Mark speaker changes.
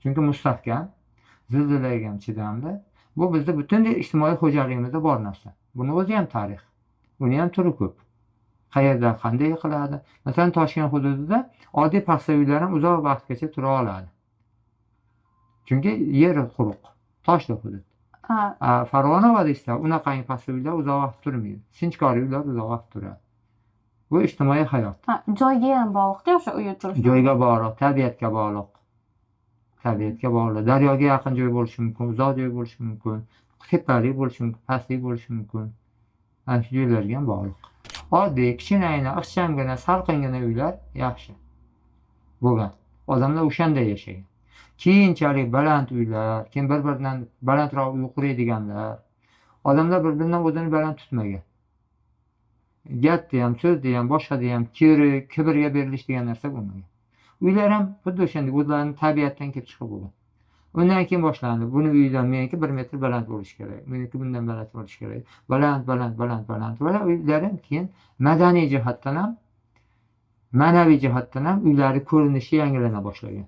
Speaker 1: Chunki mustahkam, zilzilaga ham chidamli. Bu bizda butun ijtimoiy xo'jaligimizda bor narsa. Buni o'zi ham tarix. Buni ham turi ko'p. Qayerda qanday qiladi? Masalan, Toshkent hududida oddiy paxsa uylar ham uzoq vaqtgacha tura oladi. Chunki yer quruq, toshli hudud. Farg'ona vodiysida unaqangi paxsa uylar uzoq vaqt turmaydi. Sinchkor uylar uzoq vaqt turadi. Bu ijtimoiy hayot.
Speaker 2: Joyga ham bog'liqda o'sha uy turish.
Speaker 1: Joyga bog'liq, tabiatga bog'liq. Tabiatga bog'liq. Daryoga yaqin joy bo'lishi mumkin, uzoq joy bo'lishi mumkin, tepalik bo'lishi mumkin, pastlik bo'lishi mumkin. Ana shu joylarga ham bog'liq. Oddiy, kichkinagina, ixchamgina, salqingina uylar yaxshi bo'lgan. Odamlar o'shanda yashagan. Keyinchalik baland uylar, keyin bir-biridan balandroq uy quradiganlar. Odamlar bir-biridan o'zini baland tutmagan. Gapda ham, so'zda ham, boshqada ham kibrga berilish degan narsa bo'lmagan. Uylar ham xuddi o'shanda o'zlarining tabiatdan kelib chiqib bo'lgan. Undan keyin boshlandi. Buni uylar meniki 1 metr baland bo'lishi kerak. Meniki bundan baland bo'lishi kerak. Baland. Va uylar ham keyin madaniy jihatdan ham, ma'naviy jihatdan ham uylari ko'rinishi yangilana boshlagan.